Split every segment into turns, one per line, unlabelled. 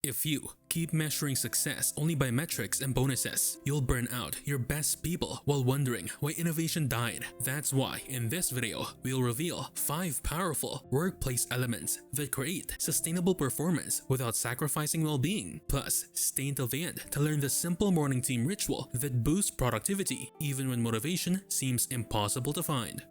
If you keep measuring success only by metrics and bonuses, you'll burn out your best people while wondering why innovation died. That's why in this video, we'll reveal 5 powerful workplace elements that create sustainable performance without sacrificing well-being. Plus, stay until the end to learn the simple morning team ritual that boosts productivity even when motivation seems impossible to find.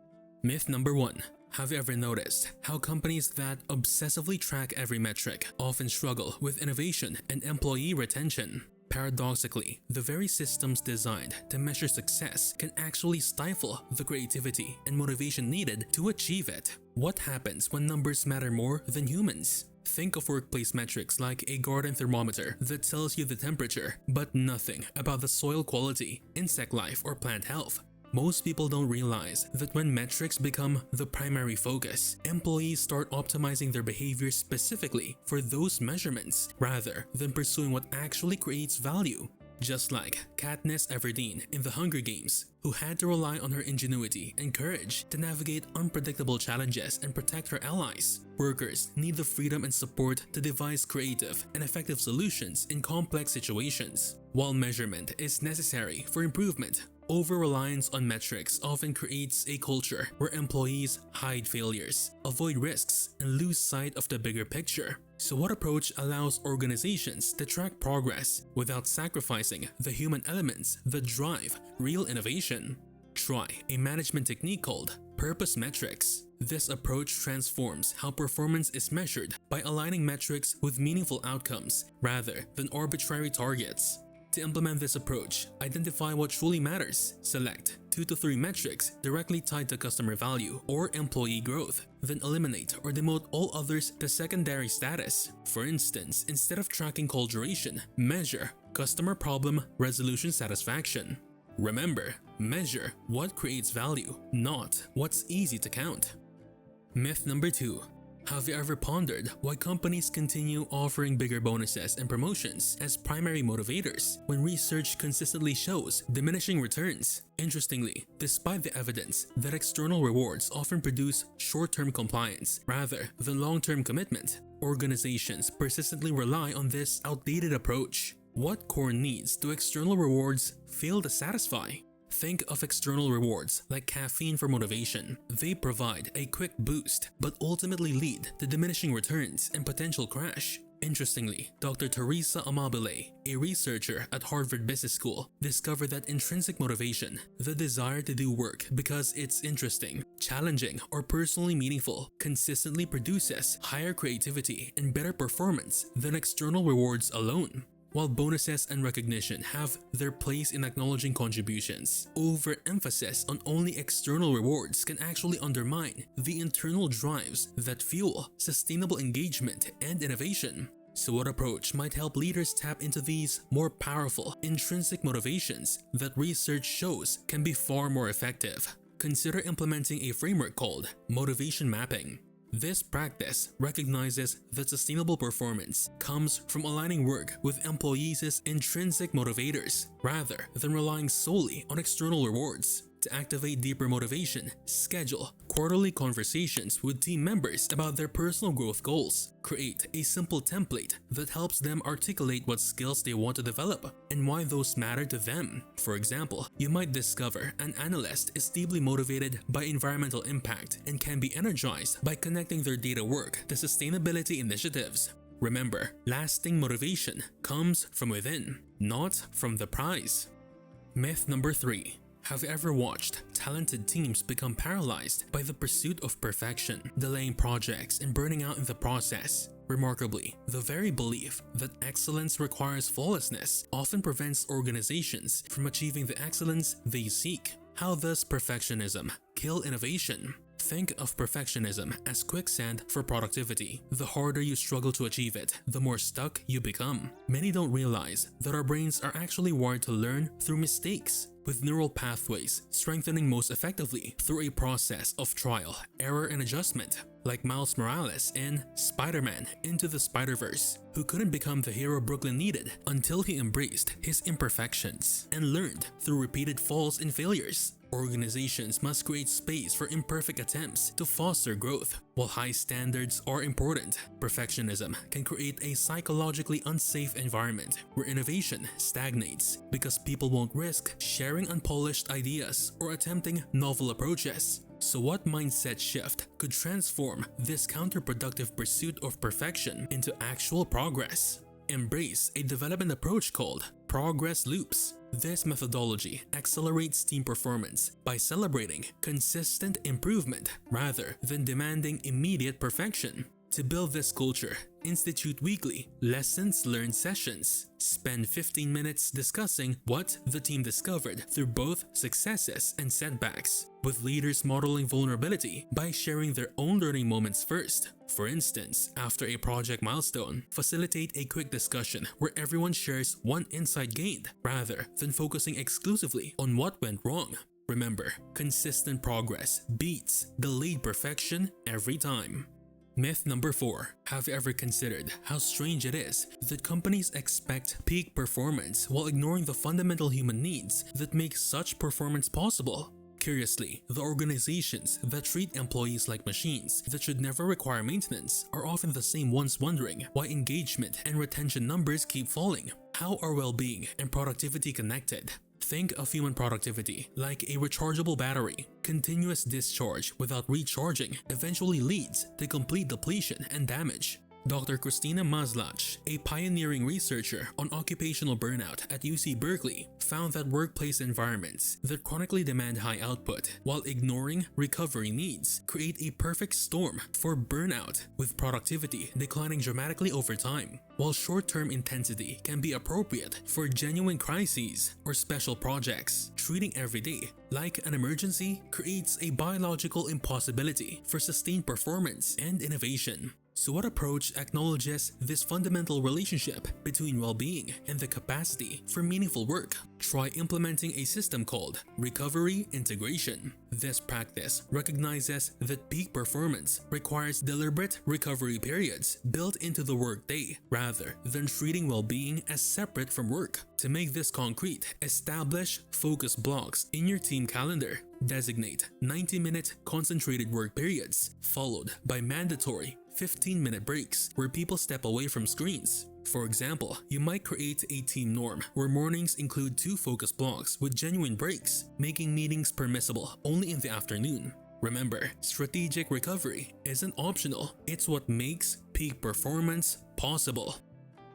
Myth number 1. Have you ever noticed how companies that obsessively track every metric often struggle with innovation and employee retention? Paradoxically, the very systems designed to measure success can actually stifle the creativity and motivation needed to achieve it. What happens when numbers matter more than humans? Think of workplace metrics like a garden thermometer that tells you the temperature, but nothing about the soil quality, insect life, or plant health. Most people don't realize that when metrics become the primary focus, employees start optimizing their behavior specifically for those measurements rather than pursuing what actually creates value. Just like Katniss Everdeen in The Hunger Games, who had to rely on her ingenuity and courage to navigate unpredictable challenges and protect her allies. Workers need the freedom and support to devise creative and effective solutions in complex situations. While measurement is necessary for improvement, over-reliance on metrics often creates a culture where employees hide failures, avoid risks, and lose sight of the bigger picture. So what approach allows organizations to track progress without sacrificing the human elements that drive real innovation? Try a management technique called purpose metrics. This approach transforms how performance is measured by aligning metrics with meaningful outcomes rather than arbitrary targets. To implement this approach, identify what truly matters. Select 2 to 3 metrics directly tied to customer value or employee growth, then eliminate or demote all others to secondary status. For instance, instead of tracking call duration, measure customer problem resolution satisfaction. Remember, measure what creates value, not what's easy to count. Myth number 2. Have you ever pondered why companies continue offering bigger bonuses and promotions as primary motivators when research consistently shows diminishing returns? Interestingly, despite the evidence that external rewards often produce short-term compliance rather than long-term commitment, organizations persistently rely on this outdated approach. What core needs do external rewards fail to satisfy? Think of external rewards like caffeine for motivation. They provide a quick boost, but ultimately lead to diminishing returns and potential crash. Interestingly, Dr. Teresa Amabile, a researcher at Harvard Business School, discovered that intrinsic motivation, the desire to do work because it's interesting, challenging, or personally meaningful, consistently produces higher creativity and better performance than external rewards alone. While bonuses and recognition have their place in acknowledging contributions, overemphasis on only external rewards can actually undermine the internal drives that fuel sustainable engagement and innovation. So what approach might help leaders tap into these more powerful intrinsic motivations that research shows can be far more effective? Consider implementing a framework called motivation mapping. This practice recognizes that sustainable performance comes from aligning work with employees' intrinsic motivators rather than relying solely on external rewards. To activate deeper motivation, schedule quarterly conversations with team members about their personal growth goals. Create a simple template that helps them articulate what skills they want to develop and why those matter to them. For example, you might discover an analyst is deeply motivated by environmental impact and can be energized by connecting their data work to sustainability initiatives. Remember, lasting motivation comes from within, not from the prize. Myth number 3. Have you ever watched talented teams become paralyzed by the pursuit of perfection, delaying projects and burning out in the process? Remarkably, the very belief that excellence requires flawlessness often prevents organizations from achieving the excellence they seek. How does perfectionism kill innovation? Think of perfectionism as quicksand for productivity. The harder you struggle to achieve it, the more stuck you become. Many don't realize that our brains are actually wired to learn through mistakes, with neural pathways strengthening most effectively through a process of trial, error, and adjustment. like Miles Morales in Spider-Man Into the Spider-Verse, who couldn't become the hero Brooklyn needed until he embraced his imperfections and learned through repeated falls and failures. Organizations must create space for imperfect attempts to foster growth. While high standards are important, perfectionism can create a psychologically unsafe environment where innovation stagnates because people won't risk sharing unpolished ideas or attempting novel approaches. So what mindset shift could transform this counterproductive pursuit of perfection into actual progress? Embrace a development approach called progress loops. This methodology accelerates team performance by celebrating consistent improvement rather than demanding immediate perfection. To build this culture, institute weekly lessons learned sessions. Spend 15 minutes discussing what the team discovered through both successes and setbacks, with leaders modeling vulnerability by sharing their own learning moments first. For instance, after a project milestone, facilitate a quick discussion where everyone shares one insight gained rather than focusing exclusively on what went wrong. Remember, consistent progress beats delayed perfection every time. Myth number 4. Have you ever considered how strange it is that companies expect peak performance while ignoring the fundamental human needs that make such performance possible? Curiously, the organizations that treat employees like machines that should never require maintenance are often the same ones wondering why engagement and retention numbers keep falling. How are well-being and productivity connected? Think of human productivity like a rechargeable battery. Continuous discharge without recharging eventually leads to complete depletion and damage. Dr. Christina Maslach, a pioneering researcher on occupational burnout at UC Berkeley, found that workplace environments that chronically demand high output while ignoring recovery needs create a perfect storm for burnout, with productivity declining dramatically over time. While short-term intensity can be appropriate for genuine crises or special projects, treating every day like an emergency creates a biological impossibility for sustained performance and innovation. So what approach acknowledges this fundamental relationship between well-being and the capacity for meaningful work? Try implementing a system called recovery integration. This practice recognizes that peak performance requires deliberate recovery periods built into the workday rather than treating well-being as separate from work. To make this concrete, establish focus blocks in your team calendar. Designate 90-minute concentrated work periods, followed by mandatory 15-minute breaks where people step away from screens. For example, you might create a team norm where mornings include 2 focus blocks with genuine breaks, making meetings permissible only in the afternoon. Remember, strategic recovery isn't optional, it's what makes peak performance possible.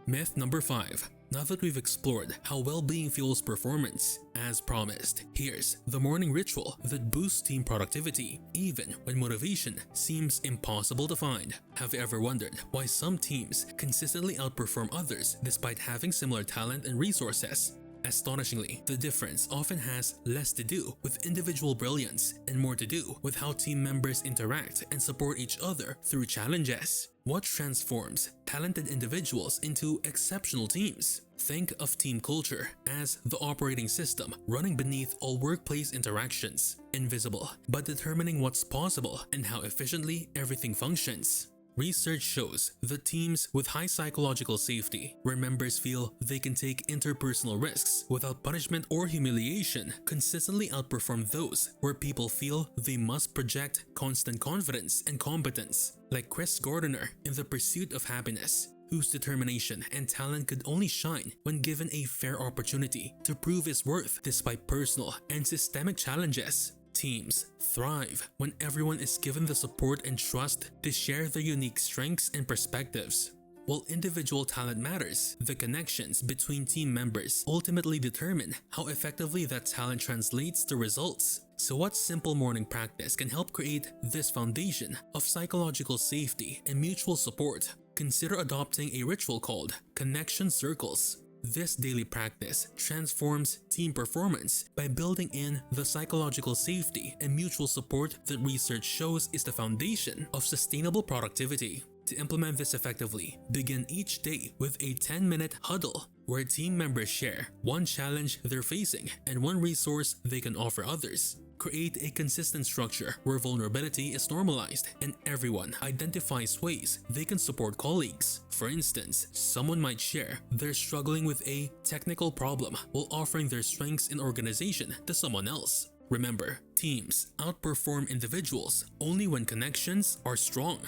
Myth number 5. Now that we've explored how well-being fuels performance, as promised, here's the morning ritual that boosts team productivity, even when motivation seems impossible to find. Have you ever wondered why some teams consistently outperform others despite having similar talent and resources? Astonishingly, the difference often has less to do with individual brilliance and more to do with how team members interact and support each other through challenges. What transforms talented individuals into exceptional teams? Think of team culture as the operating system running beneath all workplace interactions, invisible but determining what's possible and how efficiently everything functions. Research shows that teams with high psychological safety, where members feel they can take interpersonal risks without punishment or humiliation, consistently outperform those where people feel they must project constant confidence and competence, like Chris Gardner in The Pursuit of Happiness, whose determination and talent could only shine when given a fair opportunity to prove his worth despite personal and systemic challenges. Teams thrive when everyone is given the support and trust to share their unique strengths and perspectives. While individual talent matters, the connections between team members ultimately determine how effectively that talent translates to results. So what simple morning practice can help create this foundation of psychological safety and mutual support? Consider adopting a ritual called connection circles. This daily practice transforms team performance by building in the psychological safety and mutual support that research shows is the foundation of sustainable productivity. To implement this effectively, begin each day with a 10-minute huddle where team members share one challenge they're facing and one resource they can offer others. Create a consistent structure where vulnerability is normalized and everyone identifies ways they can support colleagues. For instance, someone might share they're struggling with a technical problem while offering their strengths in organization to someone else. Remember, teams outperform individuals only when connections are strong.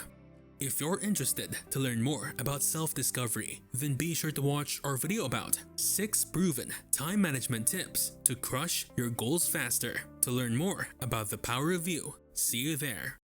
If you're interested to learn more about self-discovery, then be sure to watch our video about 6 proven time management tips to crush your goals faster. To learn more about the power of you, see you there.